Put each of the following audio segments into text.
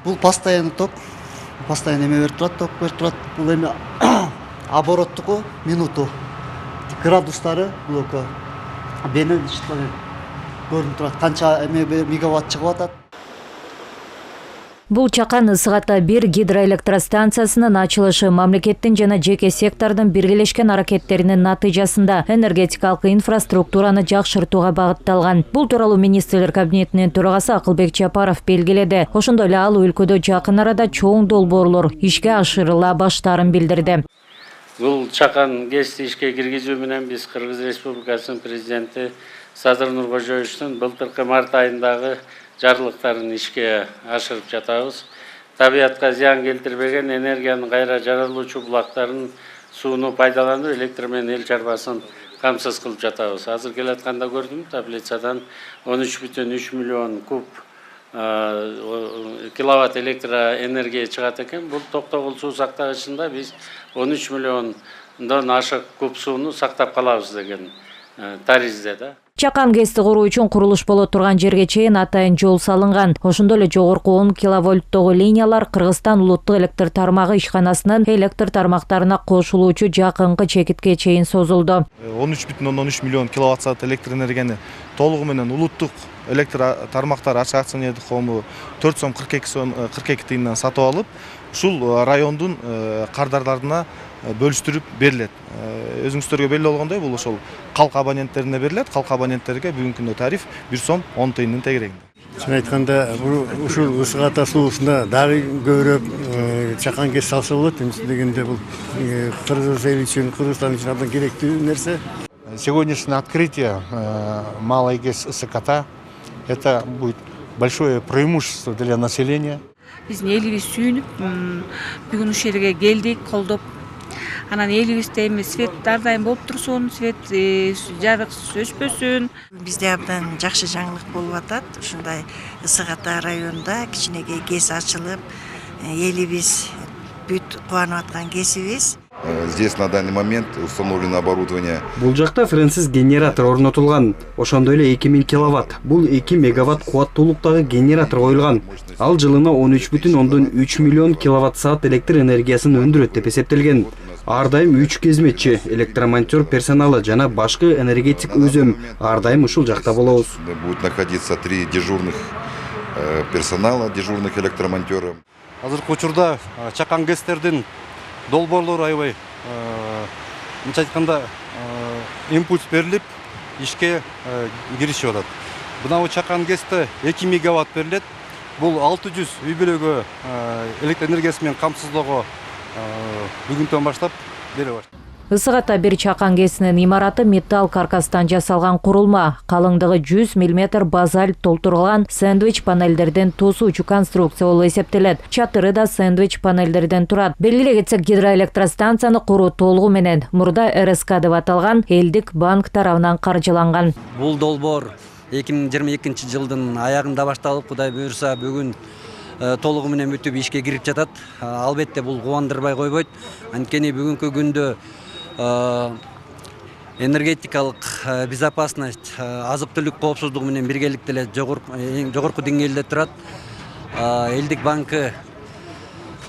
Бул постоянный ток, постоянно эме берип турат, ток берип турат. Бул эми обороттуку минуту градустары бул эко бенин көрүнүп турат. Канча эме мегаватт чыгып атат. Бул Чакан ысык ата 1 гидроэлектростанциясынын ачылышы мамлекеттин жана жеке сектордун биргелешкен аракеттеринин натыйжасында энергетикалык инфраструктураны жакшыртууга багытталган. Бул тууралуу министрлер кабинетинин төрагасы Акылбек Жапаров белгиледи. Ошондой эле ал өлкөдө жакын арада чоң долбоорлор ишке ашырыла баштаарын билдирди. Бул Чакан ГЭСти ишке киргизүү менен биз Кыргыз Республикасынын президенти Садыр Нуркожоевичтин былтыркы март айындагы жарлыктарын ишке ашырып жатабыз. Табиатка зыян келтирбеген энергиянын кайра жаралуучу булактарын сууну пайдаланып, электр менен эл чарбасын камсыз кылып жатабыз. Азыр келатканда көрдүм, таблицадан 13,3 миллион куб киловатт электроэнергия чыгат экен. Бул токтогул суу сактагычында биз 13 миллиондон ашык куб сууну сактап калабыз деген таризде да. Чакан ГЭСти куруу үчүн курулуш боло турган жерге чейин атайын жол салынган. Ошондой эле жогорку 10 киловольттогу линиялар Кыргызстан улуттук электр тармагы ишканасынын электр тармактарына кошулуучу жакынкы чекитке чейин созулду. 13,3 миллион киловатт саат электр энергияны толугу менен улуттук электр тармактары ачык акционердик коому 4 сом 42 тыйындан сатып алып, ушул райондун кардарларына бөлүштүрүп берилет. Өзүңүздөргө белгилүү болгондой, бул ошол калк абоненттерине берилет. Калк абоненттерге бүгүнкү күндө тариф 1 сом 10 тыйындын тегерегинде. Чын айтканда, ушул ысык ата суусунда дагы көбүрөөк Чакан ГЭС салса болот. Дегенде бул Кыргыз эли үчүн, Кыргызстан үчүн абдан керектүү нерсе. Сегодняшнее открытие малой ГЭС СКТ – это будет большое преимущество для населения. Биздин элибиз сүйүнүп, бүгүн ушул жерге келдик, колдоп. Анан элибизде эми свет ар дайым болуп турсун, свет жарык өчпөсүн. Бизде абдан жакшы жаңылык болуп атат. Ушундай ысык ата районунда кичинекей ГЭС ачылып, элибиз бүт кубанып аткан кесибиз. Здесь на данный момент установлено оборудование. Бул жакта френсиз генератор орнотулган. Ошондой эле 2000 киловатт. Бул 2 мегаватт кубаттуулуктагы генератор коюлган. Ал жылына 13,3 миллион киловатт саат электр энергиясын өндүрөт деп эсептелген. Ар дайым 3 кезметчи, электромонтер персоналы жана башкы энергетик өзөм ар дайым ушул жакта болобуз. Будет находиться 3 дежурных персонала, дежурных электромонтера. Азыркы учурда Чакан ГЭСтердин долбоорлору аябай мынча айтканда импульс берилип ишке киришип атат. Мына Чакан ГЭСте 2 мегаватт берилет. Бул 600 үй бүлөгө электр энергиясы менен камсыздоого бүгүнтөн баштап бере баштайт. Ысык ата 1 Чакан ГЭСинин имараты металл каркастан жасалган курулма. Калыңдыгы 100 мм базальт толтурулган сэндвич панелдерден тосуучу конструкция болуп эсептелет. Чатыры да сэндвич панелдерден турат. Белгилей кетсек, гидроэлектростанцияны куруу толугу менен мурда РСК деп аталган элдик банк тарабынан каржыланган. Бул долбоор 2022 жылдын аягында башталып, Кудай буйрса бүгүн толугу менен бүтүп ишке кирип жатат. Албетте бул кубандырбай койбойт. Анткени бүгүнкү күндө энергетикалык безопасность, азык-түлүк коопсуздугу менен биргеликте эле жогорку деңгээлде турат. Элдик банкы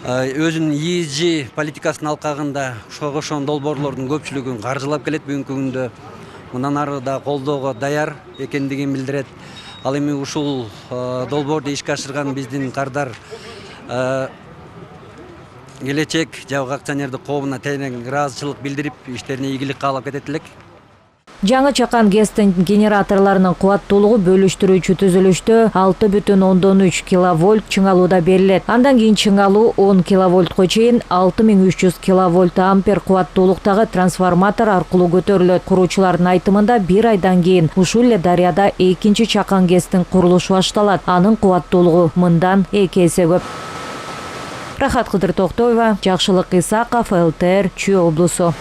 өзүнүн ESG политикасынын алкагында ошон долбоорлордун көпчүлүгүн каржылап келет бүгүнкү күндө. Мындан ары да колдоого даяр экендигин билдирет. Ал эми ушул долбоорду ишке ашырган биздин кардар келечек жабык акционердик коомуна терең ыраазычылык билдирип, иштерине ийгилик каалап кетет элек. Жаңы Чакан ГЭСтин генераторларынын кубаттуулугу бөлүштүрүүчү түзүлүштө 6,3 киловольт чыңалууда берилет. Андан кийин чыңалуу 10 киловольтко чейин 6300 киловольт ампер кубаттуулуктагы трансформатор аркылуу көтөрүлөт. Куруучулардын айтымында 1 айдан кийин ушул эле дарыяда 2 Чакан ГЭСтин курулушу башталат. Анын кубаттуулугу мындан 2 эсе көп. Рахат Кыдыр Токтоева, Жакшылык Исаков, ЛТР, Чүй облусу.